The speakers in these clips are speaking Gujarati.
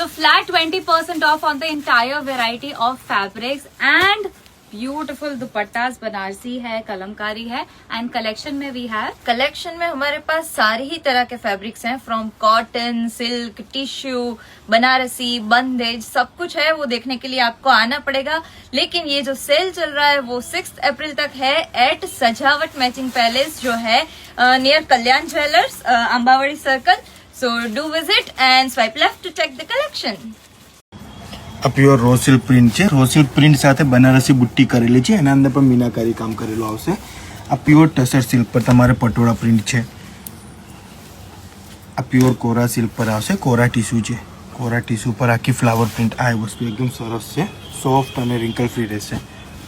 So flat 20% off on the entire variety of fabrics and beautiful dupattas Banarasi है, कलमकारी है एंड कलेक्शन में भी है। कलेक्शन में हमारे पास सारे ही तरह के फैब्रिक्स हैं, from cotton, silk, tissue, Banarasi, Bandhej, सब कुछ है। वो देखने के लिए आपको आना पड़ेगा। लेकिन ये जो सेल चल रहा है वो 6 अप्रैल तक है एट सजावट मैचिंग पैलेस, जो है near Kalyan jewellers, Ambawadi circle. So do visit and swipe left to check the collection. આ પ્યોર રો સિલ્ક પ્રિન્ટ છે। રો સિલ્ક પ્રિન્ટ સાથે બનારસી બુટ્ટી કરેલી છે, એના અંદર પણ મીનાકારી કામ કરેલું આવશે। આ પ્યોર ટસર સિલ્ક પર તમારે પટોળા પ્રિન્ટ છે। આ પ્યોર કોરા સિલ્ક પર આવશે, કોરા ટીસ્યુ છે। કોરા ટીસ્યુ પર આખી ફ્લાવર પ્રિન્ટ। આ વસ્તુ એકદમ સરસ છે, સોફ્ટ અને રિંકલ ફ્રી રહેશે।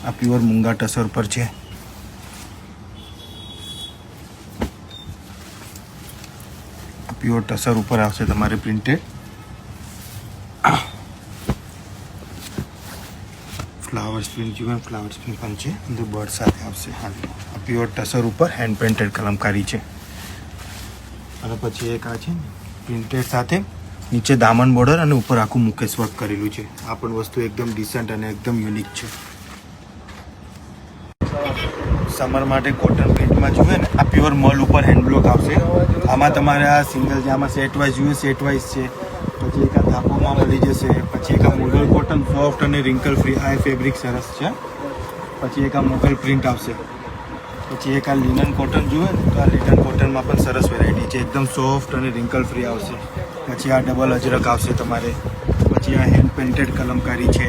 આ પ્યોર મૂંગા ટસર પર છે। આ પ્યોર ટસર ઉપર આવશે તમારે પ્રિન્ટેડ फ्लावर स्प्रिंग जो है फ्लावर स्प्रिंग पण છે, અંદર બર્ડ સાથે આવશે। હા, આ પ્યોર ટસર ઉપર હેન્ડ પેઇન્ટેડ કલમકારી છે। અને પછી એક આ છે પ્રિન્ટેડ સાથે નીચે દામન બોર્ડર અને ઉપર આખું મુકેશ વર્ક કરેલું છે। આ પણ વસ્તુ એકદમ ડિસન્ટ અને એકદમ યુનિક છે। સમર માટે કોટન પ્રિન્ટમાં જોઈએ ને, આ પ્યોર મલ ઉપર હેન્ડ બ્લોક આવશે। આમાં તમારે આ સિંગલ છે, આમાં સેટ વાઇઝ જોઈએ, સેટ વાઇઝ છે। પછી એક આ ધાપોમાં મળી જશે। પછી એક આ મુગલ કોટન સોફ્ટ અને રિંકલ ફ્રી, આ ફેબ્રિક સરસ છે। પછી એક આ મુગલ પ્રિન્ટ આવશે। પછી એક આ લિનન કોટન જોઈએ ને, તો આ લિનન કોટનમાં પણ સરસ વેરાયટી છે, એકદમ સોફ્ટ અને રિંકલ ફ્રી આવશે। પછી આ ડબલ અજરક આવશે તમારે। પછી આ હેન્ડ પેઇન્ટેડ કલમકારી છે।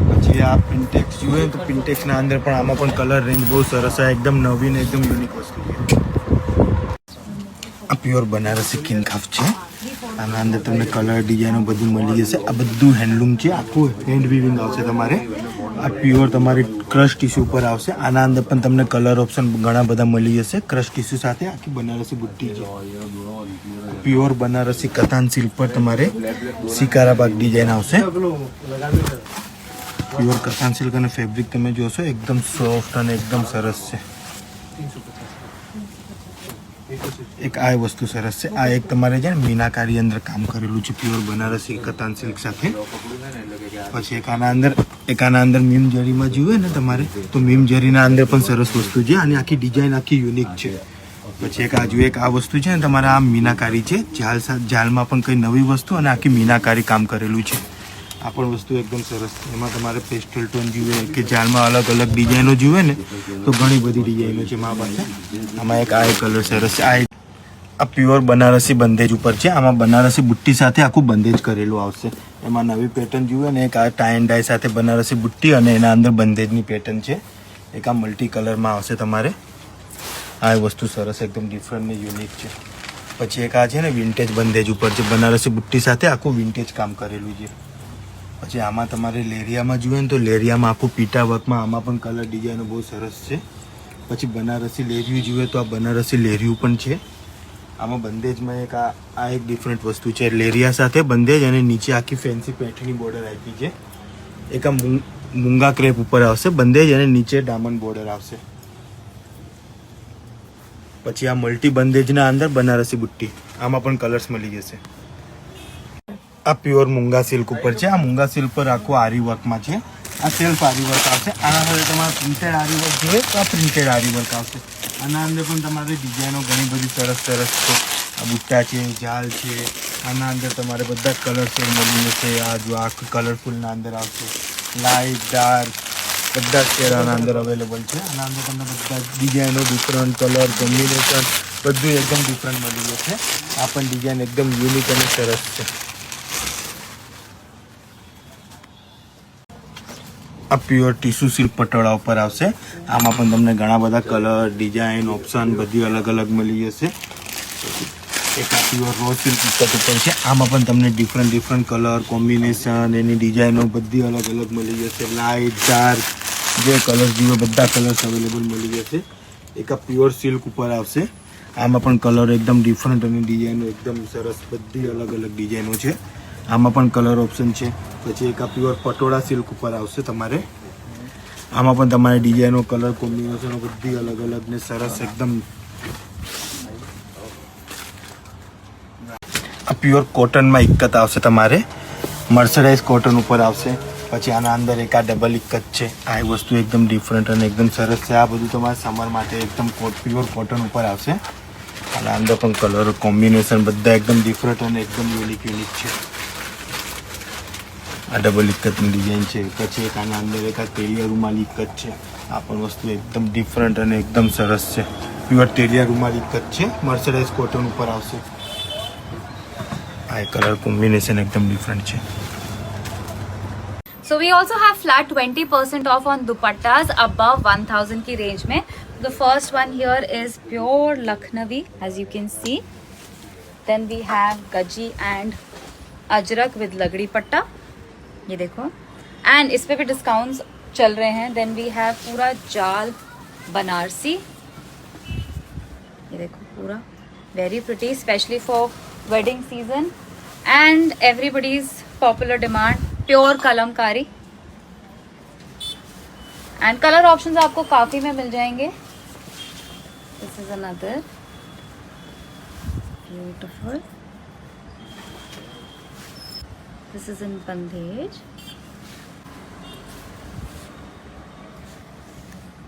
પછી આ પિન્ટેક્સ જોઈએ તો પિન્ટેક્સના અંદર પણ આમાં પણ કલર રેન્જ બહુ સરસ છે, એકદમ નવીન એકદમ યુનિક વસ્તુ છે। આ પ્યોર બનારસી કિનકાફ છે। આના અંદર તમને કલર ડિઝાઇનો બધું મળી જશે। આ બધું હેન્ડલૂમ છે, આખું હેન્ડ વીવિંગ આવશે તમારે। આ પ્યોર તમારી ક્રશ ટીસ્યુ પર આવશે। આના અંદર પણ તમને કલર ઓપ્શન ઘણા બધા મળી જશે। ક્રશ ટીસ્યુ સાથે આખી બનારસી બુટ્ટી છે। પ્યોર બનારસી કતાન સિલ્ક પર તમારે સિકારા બાગ ડિઝાઇન આવશે। પ્યોર કતાન સિલ્ક અને ફેબ્રિક તમે જોશો એકદમ સોફ્ટ અને એકદમ સરસ છે। એક આ વસ્તુ સરસ છે। આ એક તમારે છે ને મીનાકારી અંદર કામ કરેલું છે, પ્યોર બનારસી કતાન સિલ્ક સાથે। પછી એક આના અંદર મીમ જરીમાં જોઈએ ને તમારે, તો મીમ જરીના અંદર પણ સરસ વસ્તુ છે, અને આખી ડિઝાઇન આખી યુનિક છે। પછી એક આ જોઈએ, એક આ વસ્તુ છે ને તમારે આ મીનાકારી છે, જાલમાં પણ કઈ નવી વસ્તુ અને આખી મીનાકારી કામ કરેલું છે। આ પણ વસ્તુ એકદમ સરસ છે। એમાં તમારે પેસ્ટલ ટોન જોઈએ કે જાલમાં અલગ અલગ ડિઝાઇનો જોઈએ ને, તો ઘણી બધી ડિઝાઇનો છે મારા પાસે। આમાં એક આ કલર સરસ છે। આ પ્યોર બનારસી બંદેજ ઉપર છે। આમાં બનારસી બુટ્ટી સાથે આખું બંદેજ કરેલું આવશે। એમાં નવી પેટર્ન જોઈએ ને, એક આ ટાઈ એન્ડ ડાઈ સાથે બનારસી બુટ્ટી અને એના અંદર બંદેજની પેટર્ન છે। એક આ મલ્ટી કલરમાં આવશે તમારે। આ વસ્તુ સરસ એકદમ ડિફરન્ટ ને યુનિક છે। પછી એક આ છે ને વિન્ટેજ બંદેજ ઉપર છે, બનારસી બુટ્ટી સાથે આખું વિન્ટેજ કામ કરેલું છે। પછી આમાં તમારે લેરિયામાં જોઈએ ને, તો લેરિયામાં આખું પીટા વર્કમાં આમાં પણ કલર ડિઝાઇનો બહુ સરસ છે। પછી બનારસી લેરિયું જોઈએ તો આ બનારસી લેરિયું પણ છે। આમાં બંદેજમાં એક આ એક ડિફરન્ટ વસ્તુ છે, લેરિયા સાથે બંદેજ અને નીચે આખી ફેન્સી પેઠણી બોર્ડર આપી છે। એક આ મૂંગા ક્રેપ ઉપર આવશે બંદેજ અને નીચે ડાયમંડ બોર્ડર આવશે। પછી આ મલ્ટી બંદેજના અંદર બનારસી બુટ્ટી, આમાં પણ કલર્સ મળી જશે। આ પ્યોર મૂંગા સિલ્ક ઉપર છે। આ મૂંગા સિલ્ક પર આખું આરી વર્કમાં છે। આ સેલ્ફ આરી વર્ક આવશે। આના સાથે તમારે પ્રિન્ટેડ આરી વર્ક જોઈએ તો આ પ્રિન્ટેડ આરી વર્ક આવશે। આના અંદર પણ તમારે ડિઝાઇનો ઘણી બધી સરસ સરસ છે। આ બુટ્ટા છે, જાલ છે, આના અંદર તમારે બધા જ કલર શેડ મળી જશે। આ જો આખું કલરફુલના અંદર આવશે, લાઇટ ડાર્ક બધા જ શેડ આના અંદર અવેલેબલ છે। આના અંદર તમને બધા ડિઝાઇનો ડિફરન્ટ કલર કોમ્બિનેશન બધું એકદમ ડિફરન્ટ મળી જશે। આ પણ ડિઝાઇન એકદમ યુનિક અને સરસ છે। આ પ્યોર ટીસ્યુ સિલ્ક પટોળા ઉપર આવશે। આમાં પણ તમને ઘણા બધા કલર ડિઝાઇન ઓપ્શન બધી અલગ અલગ મળી જશે। એક આ પ્યોર રો સિલ્ક ઉપર છે। આમાં પણ તમને ડિફરન્ટ કલર કોમ્બિનેશન એની ડિઝાઇનો બધી અલગ અલગ મળી જશે। લાઇટ ડાર્ક જે કલર જોઈએ બધા કલર્સ અવેલેબલ મળી જશે। એક આ પ્યોર સિલ્ક ઉપર આવશે। આમાં પણ કલર એકદમ ડિફરન્ટ અને ડિઝાઇનો એકદમ સરસ બધી અલગ અલગ ડિઝાઇનો છે। આમાં પણ કલર ઓપ્શન છે। પછી એક આ પ્યોર પટોળા સિલ્ક ઉપર આવશે તમારે। આમાં પણ તમારે ડિઝાઇનો કલર કોમ્બિનેશનો બધી અલગ અલગ ને સરસ એકદમ। આ પ્યોર કોટનમાં ઇક્કત આવશે તમારે, મર્સરાઇઝ કોટન ઉપર આવશે. પછી આના અંદર એક આ ડબલ ઇક્કત છે. આ વસ્તુ એકદમ ડિફરન્ટ અને એકદમ સરસ છે. આ બધું તમારે સમર માટે એકદમ પ્યોર કોટન ઉપર આવશે. આના અંદર પણ કલર કોમ્બિનેશન બધા એકદમ ડિફરન્ટ અને એકદમ યુનિક છે. આ ડબલ ઇક્કતની ડિઝાઇન છે. પછી એક આના અંદર એક આ તેલિયા રૂમાલી ઇક્કત છે. આ પણ વસ્તુ એકદમ ડિફરન્ટ અને એકદમ સરસ છે. પ્યોર તેલિયા રૂમાલી ઇક્કત છે, મર્સરાઇઝ કોટન ઉપર આવશે. આ કલર કોમ્બિનેશન એકદમ ડિફરન્ટ છે. So we also have flat 20% off on dupattas above 1000 की range में. The first one here is pure Lucknowi, as you can see. Then we have gaji and ajrak with lagdi patta. ये देखो. And इस पे भी discounts चल रहे हैं. Then we have पूरा जाल बनारसी. ये देखो पूरा very pretty, especially for wedding season. And everybody's popular demand. Pure Kalamkari and colour options आपको काफी में मिल जाएंगे. This is another beautiful. This is in bandhej.